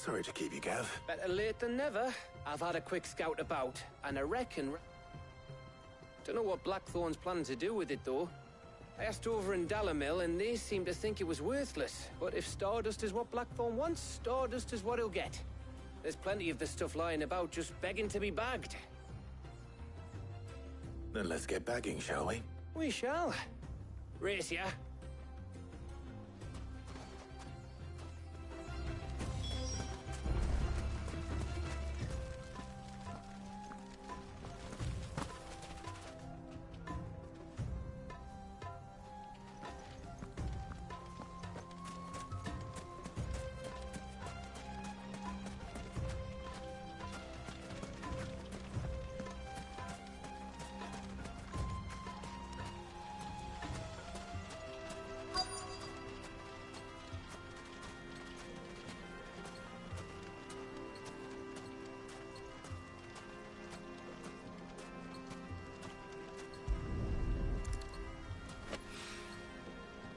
Sorry to keep you, Gav. Better late than never. I've had a quick scout about, and I reckon... Don't know what Blackthorn's planning to do with it, though. I asked over in Dalamil, and they seem to think it was worthless. But if Stardust is what Blackthorn wants, Stardust is what he'll get. There's plenty of the stuff lying about, just begging to be bagged. Then let's get bagging, shall we? We shall. Race ya.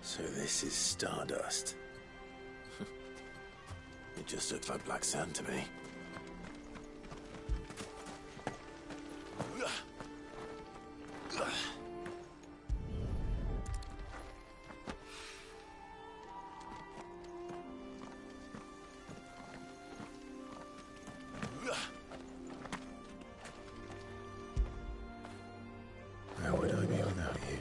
So this is Stardust. It just looks like black sand to me. How would I be without you?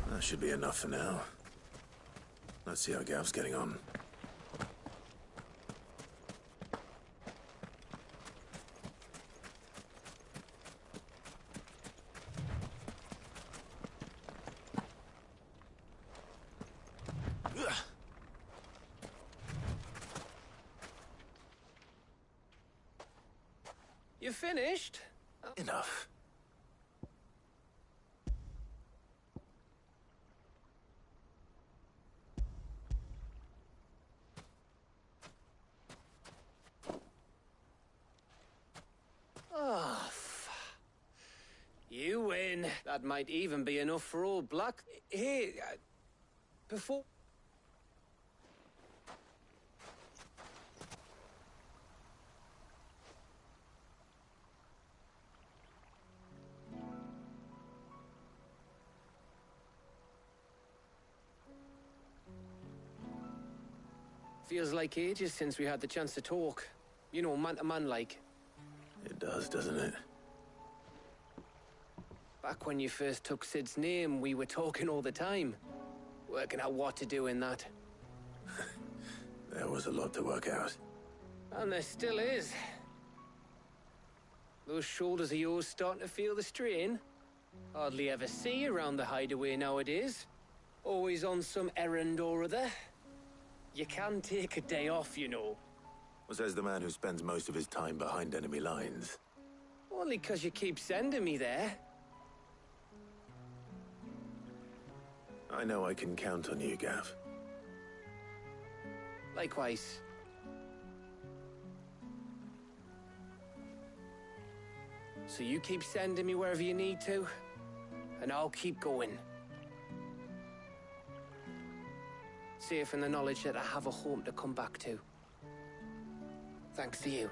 That should be enough for now. Let's see how Gav's getting on. You finished? Enough. Oh, you win. That might even be enough for all Black... Hey, before... Feels like ages since we had the chance to talk. You know, man to man like. It does, doesn't it? Back when you first took Sid's name, we were talking all the time. Working out what to do in that. There was a lot to work out. And there still is. Those shoulders of yours starting to feel the strain. Hardly ever see you around the hideaway nowadays. Always on some errand or other. You can take a day off, you know. Says the man who spends most of his time behind enemy lines. Only 'cause you keep sending me there. I know I can count on you, Gav. Likewise. So you keep sending me wherever you need to, and I'll keep going. Safe in the knowledge that I have a home to come back to. Thanks to you.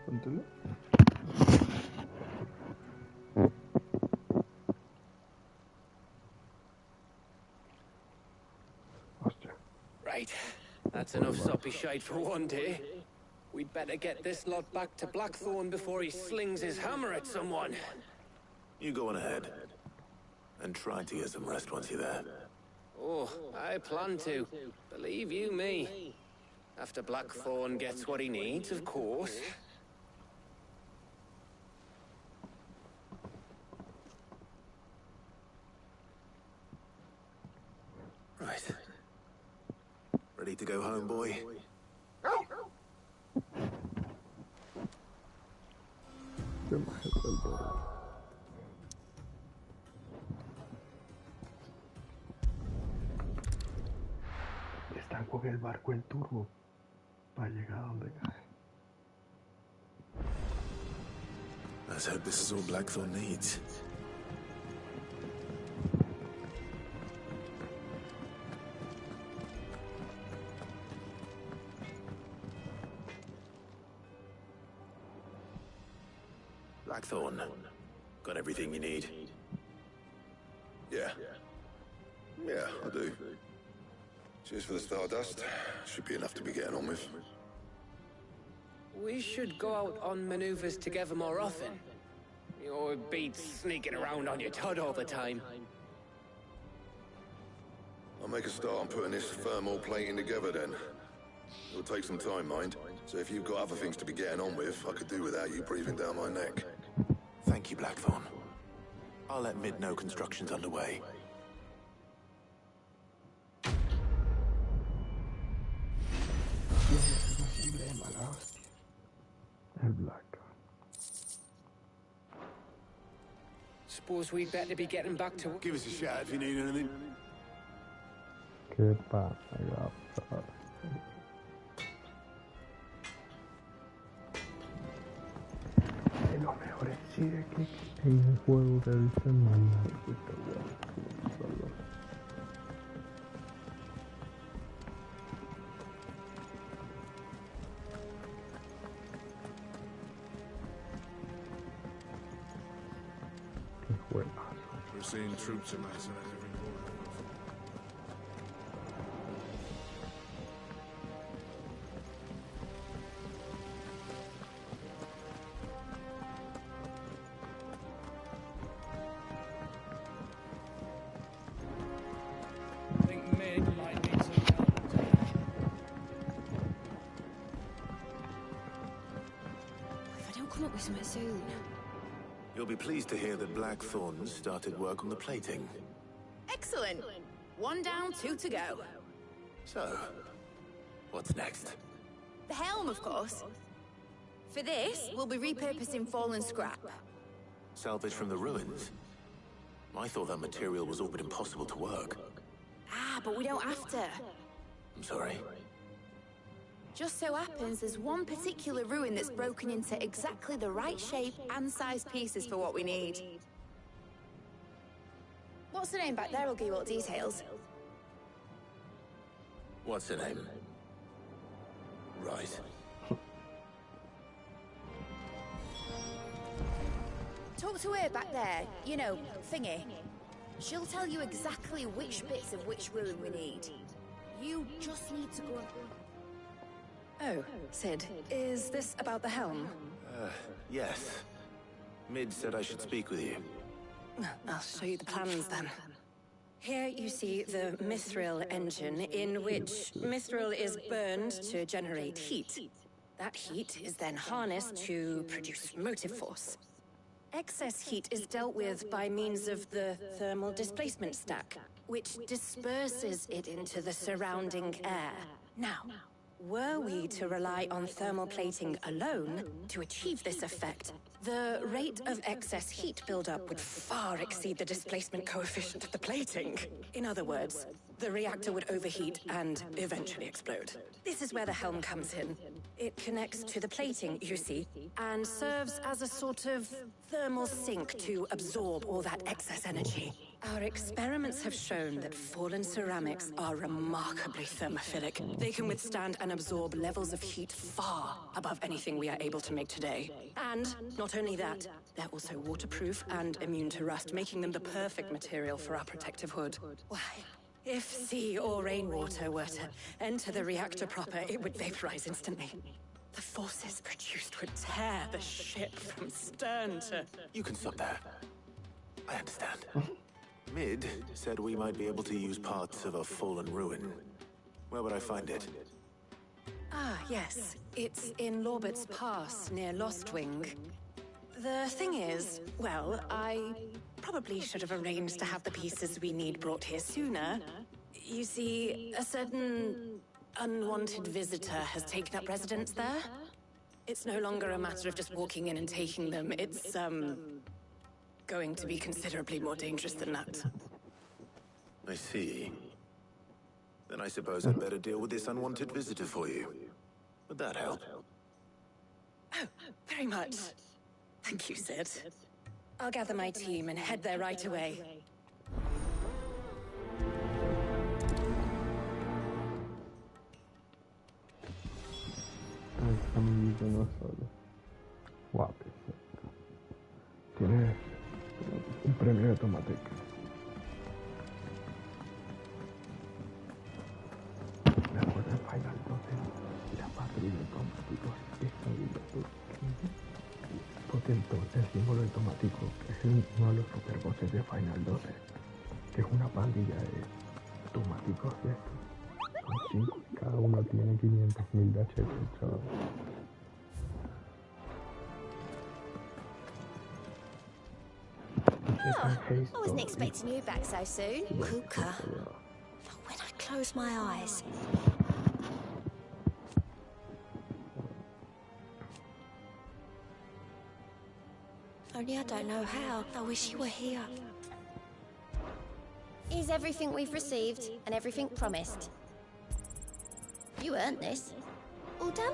Póntelo. Hostia. Right. That's enough soppy shite for one day. We'd better get this lot back to Blackthorn before he slings his hammer at someone. You go on ahead. And try to get some rest once you're there. Oh, I plan to. Believe you me. After Blackthorn gets what he needs, of course. Right. Ready to go home, boy? Se me agita el perro. Están con el barco en turbo para llegar a donde cae. Let's hope this is all Blackthorn needs. Blackthorn, got everything you need? Yeah. Yeah, I do. Cheers for the Stardust. Should be enough to be getting on with. We should go out on maneuvers together more often. You know, it beats sneaking around on your Todd all the time. I'll make a start on putting this thermal plating together then. It'll take some time, mind. So if you've got other things to be getting on with, I could do without you breathing down my neck. Thank you, Blackthorn. I'll let Mid know construction's underway. El Black. Suppose we'd better be getting back to... Give us a shout if you need anything. ¿Qué pasa, gafas? De los mejores sidekicks en un juego de semana. Qué juegazo. We're seeing troops amassing at every corner. I think Mid might need some help today. If I don't come up with something soon. You'll be pleased to hear that Blackthorn started work on the plating. Excellent. One down, two to go. So, what's next? The helm, of course. For this, we'll be repurposing fallen scrap. Salvage from the ruins? I thought that material was all but impossible to work. Ah, but we don't have to. I'm sorry. Just so happens there's one particular ruin that's broken into exactly the right shape and size pieces for what we need. What's the name back there? I'll give you all the details. What's her name? Right. Talk to her back there. You know, thingy. She'll tell you exactly which bits of which ruin we need. You just need to go... Oh, Sid, is this about the helm? Yes. Mid said I should speak with you. I'll show you the plans then. Here you see the mithril engine, in which mithril is burned to generate heat. That heat is then harnessed to produce motive force. Excess heat is dealt with by means of the thermal displacement stack, which disperses it into the surrounding air. Now, were we to rely on thermal plating alone to achieve this effect, the rate of excess heat buildup would far exceed the displacement coefficient of the plating. In other words, the reactor would overheat and eventually explode. This is where the helm comes in. It connects to the plating, you see, and serves as a sort of thermal sink to absorb all that excess energy. Our experiments have shown that fallen ceramics are remarkably thermophilic. They can withstand and absorb levels of heat far above anything we are able to make today. And not only that, they're also waterproof and immune to rust, making them the perfect material for our protective hood. Why? If sea or rainwater were to enter the reactor proper, it would vaporize instantly. The forces produced would tear the ship from stern to... You can stop there. I understand. Mid said we might be able to use parts of a fallen ruin. Where would I find it? Ah, yes. It's in Lorbert's Pass, near Lostwing. The thing is, well, I probably should have arranged to have the pieces we need brought here sooner. You see, a certain unwanted visitor has taken up residence there. It's no longer a matter of just walking in and taking them. It's, going to be considerably more dangerous than that. I see. Then I suppose I'd better deal with this unwanted visitor for you. Would that help? Oh, very much. Thank you, Sid. I'll gather my team and head there right away. Estamos no solo. Guau, perfecto. Tienes un premio de tomateca. Me acuerdo de Final 12, la patrulla de tomáticos. Potente, el símbolo del tomático, que es uno de los superbosses de Final 12, que es una pandilla de tomáticos de estos. Son 5 y cada uno tiene 500.000 de HP, chaval. Oh, I wasn't expecting you back so soon. Kuka. When I close my eyes. Only I don't know how. I wish you were here. Is everything we've received and everything promised? You earned this. All done?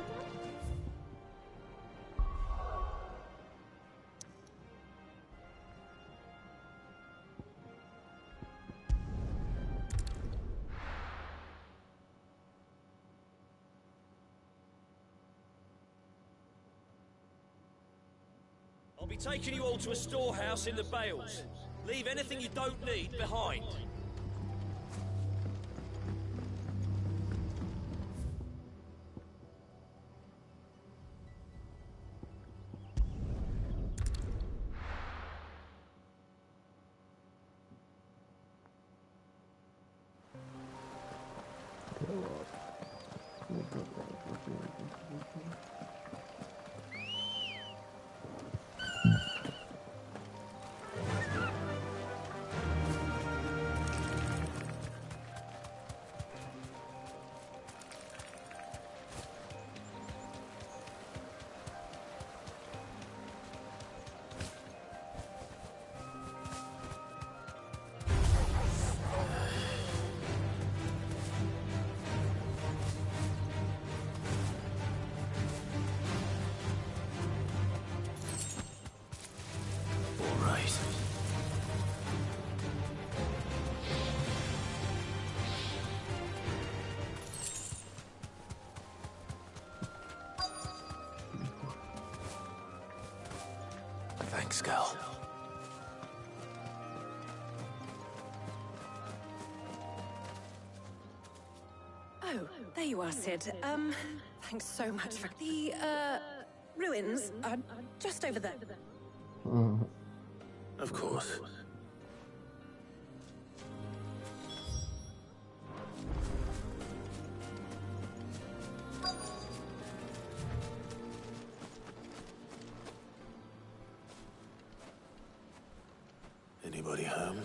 I'll be taking you all to a storehouse in the Bales. Leave anything you don't need behind. Thanks, Gal. Oh, there you are, Sid. Thanks so much for... The, ruins are just over there. Of course. Anybody home?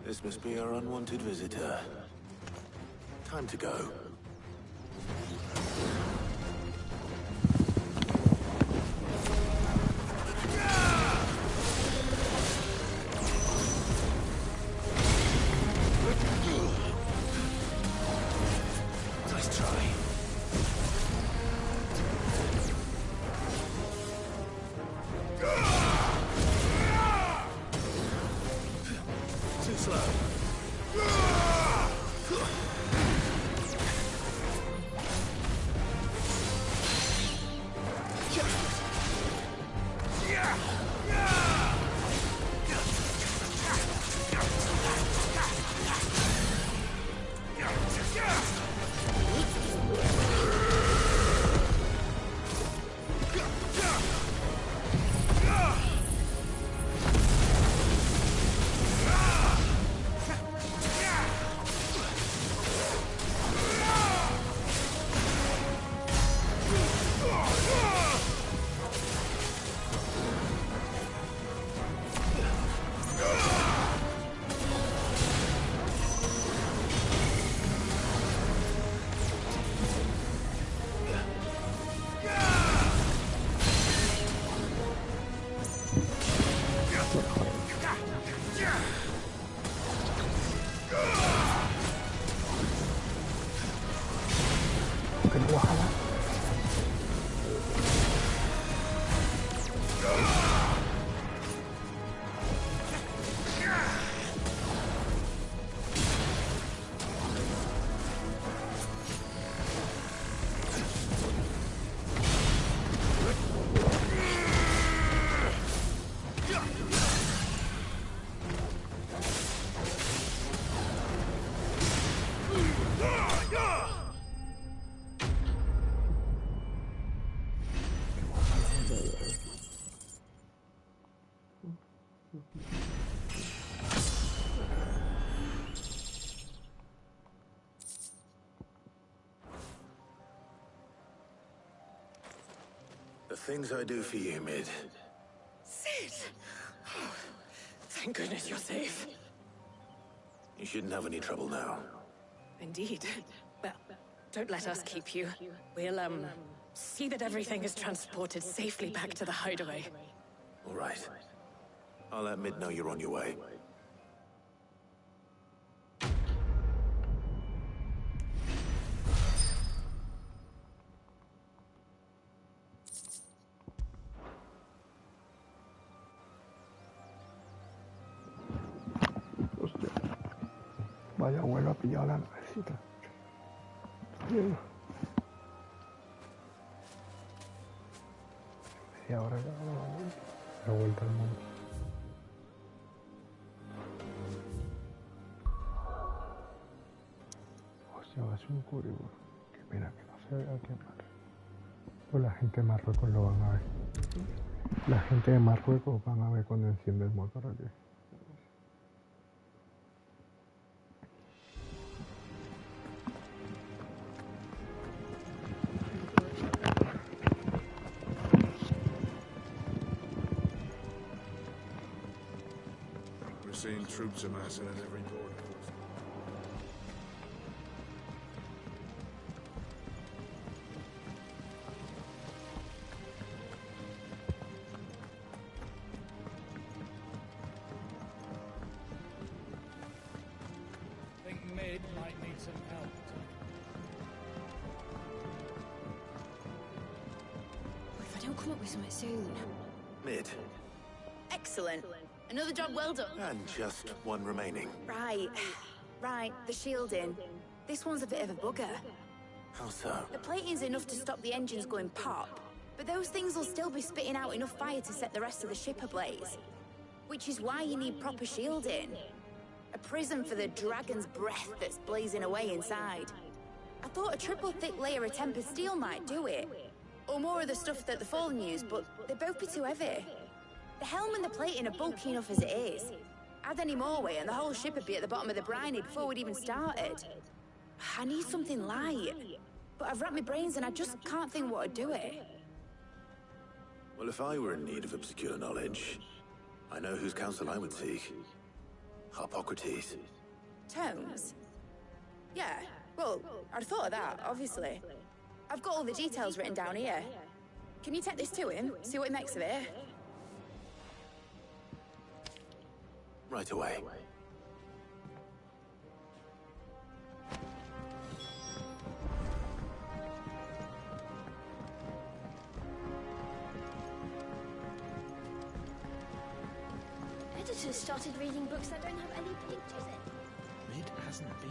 This must be our unwanted visitor. Time to go. Nice try. Too slow. The things I do for you, Mid. Sid! Oh, thank goodness you're safe. You shouldn't have any trouble now. Indeed. Well, don't let us keep you. We'll, see that everything is transported safely back to the hideaway. All right. I'll let Mid know you're on your way. Hostia. Vaya vuelo ha pillado la navecita. Bien. Media hora ya la vuelta al mundo. Hostia, va a ser un curioso. Qué pena que no se vea aquí en Marruecos. Pues la gente de Marruecos lo van a ver. La gente de Marruecos van a ver cuando enciende el motor aquí. We're seeing troops amassing at every port. I think Mid might need some help. If I don't come up with something soon. Mid. Excellent. Another job well done. And just one remaining. Right. Right, the shielding. This one's a bit of a bugger. How so? The plating's enough to stop the engines going pop, but those things will still be spitting out enough fire to set the rest of the ship ablaze. Which is why you need proper shielding. A prison for the dragon's breath that's blazing away inside. I thought a triple thick layer of tempered steel might do it. Or more of the stuff that the Fallen use, but they'd both be too heavy. The helm and the plating are bulky enough as it is. Add any more weight and the whole ship would be at the bottom of the briny before we'd even started. I need something light. But I've racked my brains and I just can't think what would do it. Well, if I were in need of obscure knowledge, I know whose counsel I would seek. Hippocrates. Tomes? Yeah, well, I'd thought of that, obviously. I've got all the details written down here. Can you take this to him, see what he makes of it? Right away. Editors started reading books that don't have any pictures in. Mid hasn't been.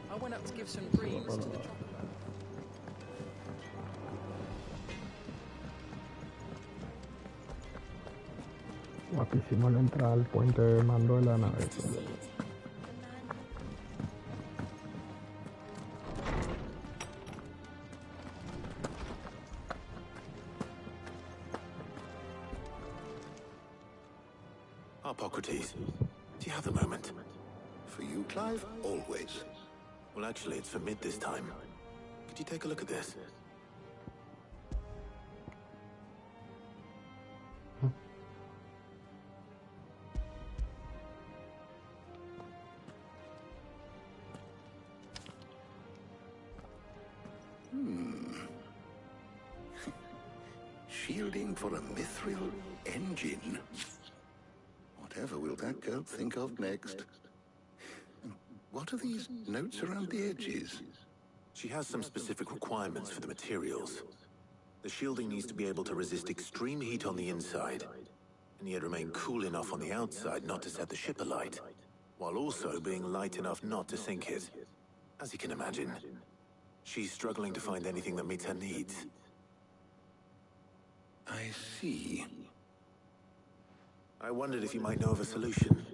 I went up to give some greens to the chocolate. Guapísimo la entrada al puente de mando de la nave. Hippocrates, do you have a moment? For you, Clive? Always. Well, actually, it's for Mid this time. Could you take a look at this? Shielding for a mithril engine. Whatever will that girl think of next? What are these notes around the edges? She has some specific requirements for the materials. The shielding needs to be able to resist extreme heat on the inside, and yet remain cool enough on the outside not to set the ship alight, while also being light enough not to sink it. As you can imagine, she's struggling to find anything that meets her needs. I see. I wondered if you might know of a solution,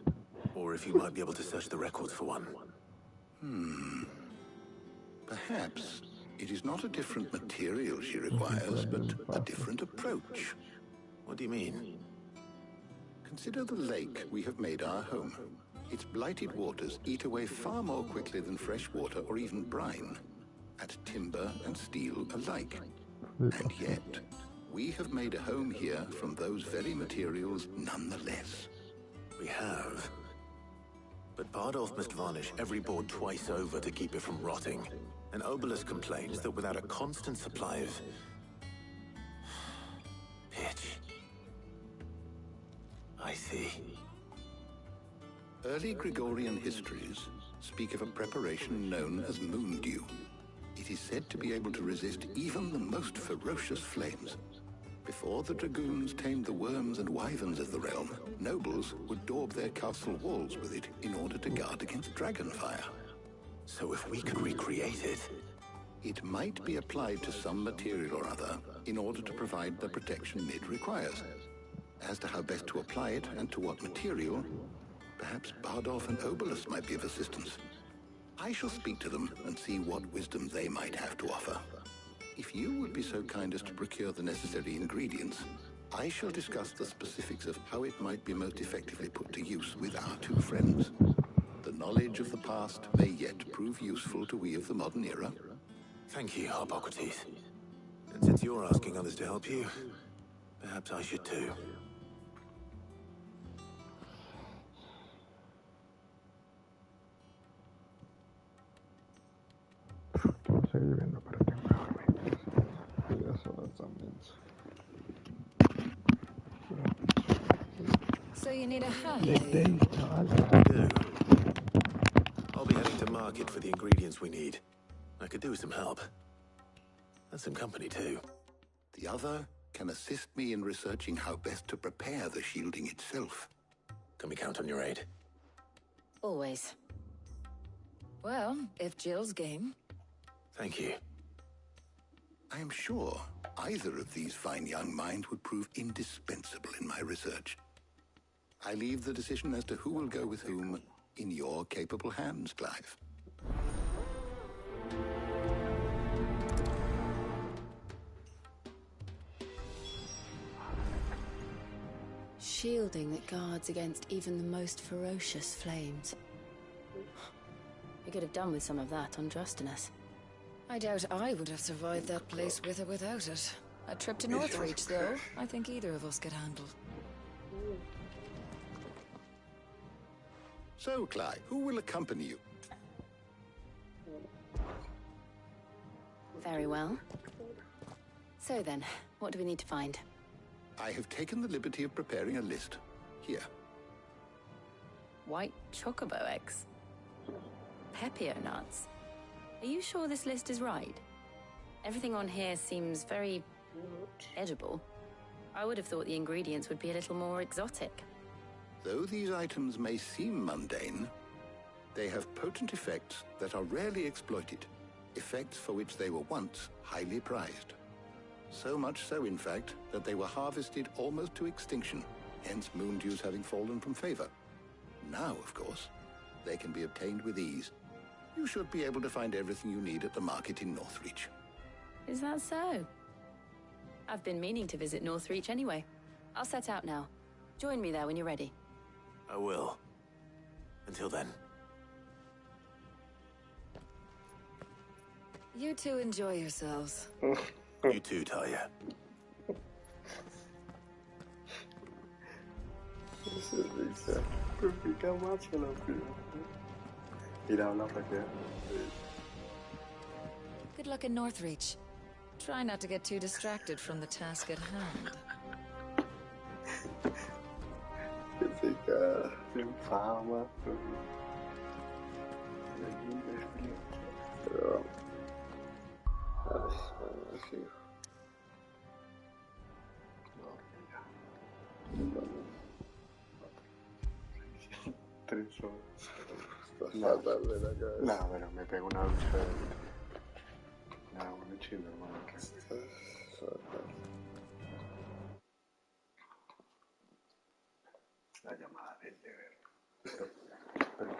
or if you might be able to search the records for one. Perhaps it is not a different material she requires, but a different approach. What do you mean? Consider the lake we have made our home. Its blighted waters eat away far more quickly than fresh water or even brine, at timber and steel alike. And yet, we have made a home here from those very materials nonetheless. We have. But Bardolph must varnish every board twice over to keep it from rotting. And Obelus complains that without a constant supply of pitch. I see. Early Gregorian histories speak of a preparation known as moon dew. It is said to be able to resist even the most ferocious flames. Before the dragoons tamed the worms and wyverns of the realm, nobles would daub their castle walls with it in order to guard against dragon fire. So if we could recreate it... It might be applied to some material or other in order to provide the protection Mid requires. As to how best to apply it and to what material, perhaps Bardolph and Obelus might be of assistance. I shall speak to them and see what wisdom they might have to offer. If you would be so kind as to procure the necessary ingredients, I shall discuss the specifics of how it might be most effectively put to use with our two friends. The knowledge of the past may yet prove useful to we of the modern era. Thank you, Hippocrates. And since you're asking others to help you, perhaps I should too. Vamos a seguir viendo para temporalmente. Ya son también. So you need a hand? I'll be heading to market for the ingredients we need. I could do with some help. And some company too. The other can assist me in researching how best to prepare the shielding itself. Can we count on your aid? Always. Well, if Jill's game. Thank you. I am sure either of these fine young minds would prove indispensable in my research. I leave the decision as to who will go with whom in your capable hands, Clive. Shielding that guards against even the most ferocious flames. We could have done with some of that on Justinus. I doubt I would have survived that place with or without it. A trip to Northreach, though, I think either of us could handle. So, Clive, who will accompany you? Very well. So then, what do we need to find? I have taken the liberty of preparing a list. Here. White chocobo eggs. Pepio nuts. Are you sure this list is right? Everything on here seems very edible. I would have thought the ingredients would be a little more exotic. Though these items may seem mundane, they have potent effects that are rarely exploited, effects for which they were once highly prized. So much so, in fact, that they were harvested almost to extinction, hence moon dews having fallen from favor. Now, of course, they can be obtained with ease. You should be able to find everything you need at the market in Northreach. Is that so? I've been meaning to visit Northreach anyway. I'll set out now. Join me there when you're ready. I will. Until then. You two enjoy yourselves. You too, Talia. Good luck in Northreach. Try not to get too distracted from the task at hand. No, pero me pego una ducha de... No, muy chido, hermano. La llamada del deber. Pero